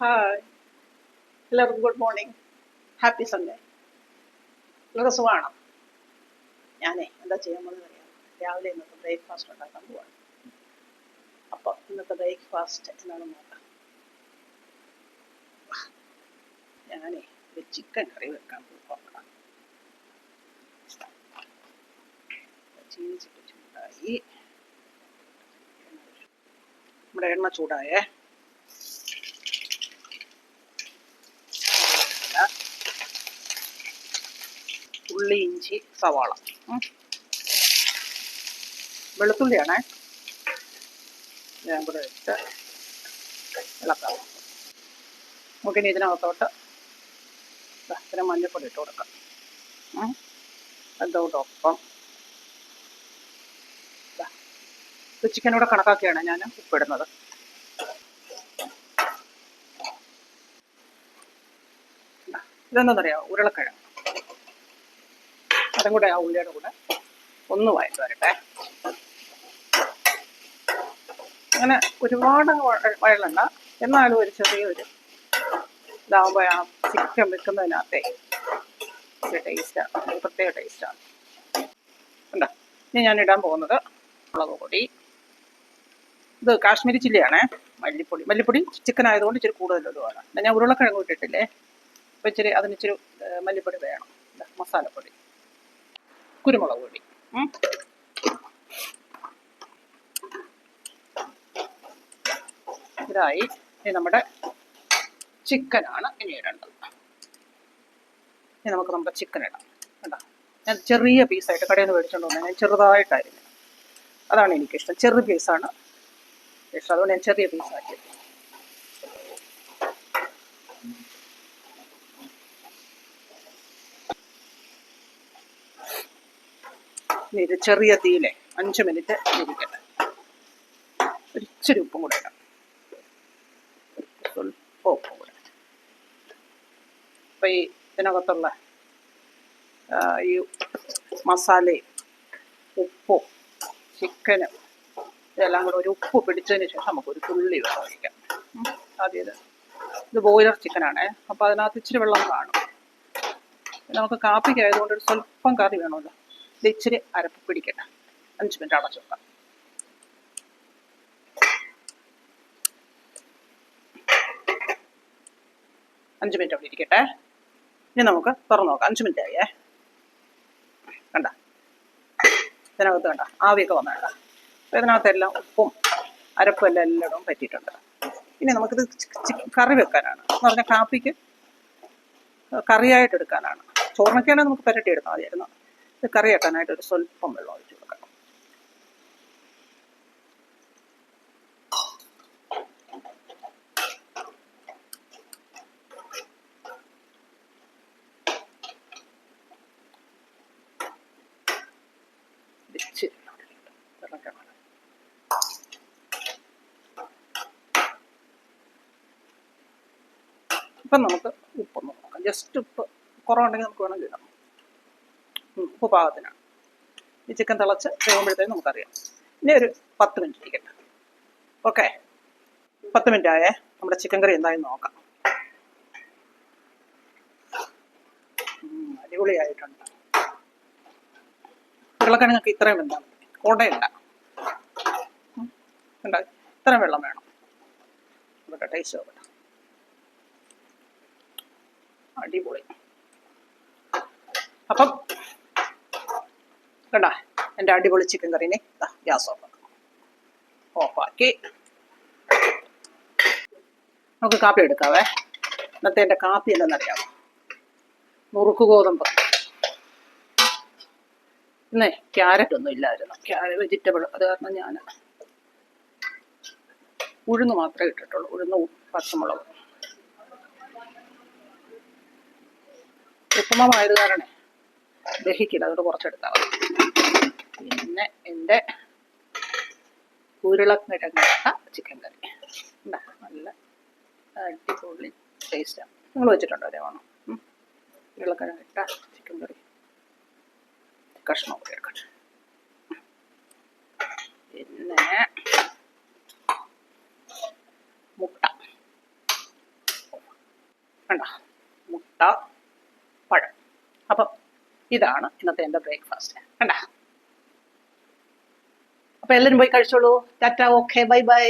Hi, എല്ലാവർക്കും good morning. Happy Sunday. എല്ലാവർക്കും സുഖമാണോ? ഞാനേ എന്താ ചെയ്യാൻ പോകുന്നത് അറിയാം. രാവിലെ ഇന്നത്തെ ബ്രേക്ക്ഫാസ്റ്റ് ഉണ്ടാക്കാൻ പോവാണ്. അപ്പോൾ ഇന്നത്തെ ബ്രേക്ക്ഫാസ്റ്റ് എന്താണെന്ന് നോക്കാം. ഞാനേ ഒരു ചിക്കൻ കറി വെക്കാൻ പോവാം. ചീനിച്ചിട്ട് ചൂടായി. നമ്മുടെ എണ്ണ ചൂടായേ. ഉള്ളി, ഇഞ്ചി, സവാള, വെളുത്തുള്ളിയാണേ. ഞാൻ കൂടെ ഇട്ട് ഇളക്കാം. നമുക്കിനി ഇതിനകത്തോട്ട് ഇത്ര മഞ്ഞൾപ്പൊടി ഇട്ട് കൊടുക്കാം. അതോടൊപ്പം ചിക്കനോടെ കണക്കാക്കിയാണ് ഞാൻ ഉപ്പിടുന്നത്. ഇതെന്താണെന്നറിയാമോ? ഉരുളക്കിഴങ്ങ്. അതും കൂടെ ആ ഉള്ളിയുടെ കൂടെ ഒന്ന് വഴറ്റി വരട്ടെ. അങ്ങനെ ഒരുപാട് വഴലണ്ട, എന്നാലും ഒരു ചെറിയൊരു ഇതാകുമ്പോൾ ആ ചിക്കൻ വെക്കുന്നതിനകത്തെ ഒരു ടേസ്റ്റാണ്, ഒരു പ്രത്യേക ടേസ്റ്റാണ്. ഉണ്ടോ? ഇനി ഞാൻ ഇടാൻ പോകുന്നത് മുളക് പൊടി. ഇത് കാശ്മീരി ചില്ലിയാണേ. മല്ലിപ്പൊടി ചിക്കൻ ആയതുകൊണ്ട് ഇച്ചിരി കൂടുതലിടുവാണ്. ഞാൻ ഉരുളക്കിഴങ്ങ് ഇട്ടിട്ടില്ലേ, അപ്പോൾ ഇച്ചിരി അതിനിച്ചിരി മല്ലിപ്പൊടി വേണം. മസാലപ്പൊടി, കുരുമുളക് പൊടി. ഇതായി. ഇനി നമ്മുടെ ചിക്കനാണ് ഇനി ഇടേണ്ടത്. ഇനി നമുക്ക് നമ്മുടെ ചിക്കൻ ഇടാം. കേട്ടോ, ഞാൻ ചെറിയ പീസായിട്ട് കടയിൽ നിന്ന് മേടിച്ചുകൊണ്ട് വന്നത്. ഞാൻ ചെറുതായിട്ടായിരുന്നു, അതാണ് എനിക്കിഷ്ടം. ചെറിയ പീസാണ് ഇഷ്ടം, അതുകൊണ്ട് ഞാൻ ചെറിയ പീസാക്കി. ഇനി ഇത് ചെറിയ തീയിലെ 5 മിനിറ്റ് ഇരിക്കട്ടെ. ഒരിച്ചിരി ഉപ്പും കൂടെ ഇടാം, സ്വല്പം ഉപ്പും കൂടെ. അപ്പം ഈ ഇതിനകത്തുള്ള ഈ മസാലയും ഉപ്പും ചിക്കനും ഇതെല്ലാം കൂടെ ഒരു ഉപ്പ് പിടിച്ചതിന് ശേഷം നമുക്കൊരു തുള്ളി വെള്ളം ഒഴിക്കാം. ആദ്യം ഇത് ബോയിലർ ചിക്കനാണേ, അപ്പോൾ അതിനകത്ത് ഇച്ചിരി വെള്ളം കാണും. നമുക്ക് കാപ്പിക്ക് ആയതുകൊണ്ട് ഒരു സ്വല്പം കറി വേണമല്ലോ. ഇത് ഇച്ചിരി അരപ്പ് പിടിക്കട്ടെ. 5 മിനിറ്റ് അടച്ചു വെക്കാം. അഞ്ച് മിനിറ്റ് അവിടെ ഇരിക്കട്ടെ. ഇനി നമുക്ക് തുറന്നു നോക്കാം. 5 മിനിറ്റ് ആയേ. കണ്ട, ഇതിനകത്ത് കണ്ട ആവിയൊക്കെ വന്ന കണ്ട. അപ്പോൾ ഇതിനകത്തെല്ലാം ഉപ്പും അരപ്പും എല്ലാം പറ്റിയിട്ടുണ്ട്. ഇനി നമുക്കിത് കറി വെക്കാനാണ്. എന്ന് പറഞ്ഞാൽ കാപ്പിക്ക് കറിയായിട്ട് എടുക്കാനാണ്. ചോറിനൊക്കെയാണെങ്കിൽ നമുക്ക് പുരട്ടി എടുത്താൽ മതിയായിരുന്നു. ഇത് കറി വെക്കാനായിട്ട് ഒരു സ്വല്പം വെള്ളം ഒഴിച്ച് കൊടുക്കാം. ഇപ്പം നമുക്ക് ഉപ്പൊന്ന് നോക്കാം. ജസ്റ്റ് ഉപ്പ് കുറവുണ്ടെങ്കിൽ നമുക്ക് വേണമെങ്കിൽ ഇടാം. ഉപ്പ് പാകത്തിനാണ്. ഈ ചിക്കൻ തിളച്ച് കഴിയുമ്പോഴത്തേക്കും നമുക്കറിയാം. ഇനി ഒരു 10 മിനിറ്റ് ഇരിക്കട്ടെ. ഓക്കെ, 10 മിനിറ്റ് ആയേ. നമ്മുടെ ചിക്കൻ കറി എന്തായാലും നോക്കാം. അടിപൊളിയായിട്ടുണ്ട്. ഉരുളക്കിഴങ്ങൊക്കെ ഇത്രയും വെന്താൽ മതി, കൊടയണ്ട. ഇത്രയും വെള്ളം വേണം. ഇവിടെ ടേസ്റ്റ് നോക്കട്ടെ. അടിപൊളി. അപ്പം കണ്ട എൻ്റെ അടിപൊളി ചിക്കൻ കറീനെ ഗ്യാസ് ഓഫാക്കി നമുക്ക് കാപ്പി എടുക്കാവേ. ഇന്നത്തെ എൻ്റെ കാപ്പി എന്തെന്നറിയാമോ? നുറുക്ക് ഗോതമ്പ്. ഇന്നേ ക്യാരറ്റ് ഒന്നും ഇല്ലായിരുന്നു, വെജിറ്റബിൾ. അത് കാരണം ഞാൻ ഉഴുന്ന് മാത്രമേ ഇട്ടിട്ടുള്ളൂ. ഉഴുന്നും പച്ചമുളകും. ഉപ്പുമാവായത് കാരണേ ദഹിക്കില്ല, അതുകൊണ്ട് കുറച്ചെടുത്താൽ മതി. പിന്നെ എൻ്റെ ഉരുളക്കിഴങ്ങ് ചിക്കൻ കറി നല്ല അടിപൊളി ടേസ്റ്റാണ്. നിങ്ങൾ വെച്ചിട്ടുണ്ടോ? അതേവാണോ? ഉരുളക്കിഴങ്ങ് ഇട്ട ചിക്കൻ കറി കഷ്ണം കൂടി എടുക്കട്ടെ. പിന്നെ മുട്ട. കണ്ട, മുട്ട, പഴം. അപ്പം ഇതാണ് ഇന്നത്തെ എൻ്റെ ബ്രേക്ക്ഫാസ്റ്റ്. കണ്ട. അപ്പം എല്ലാവരും പോയി കഴിച്ചോളൂ. Tata, okay, bye bye.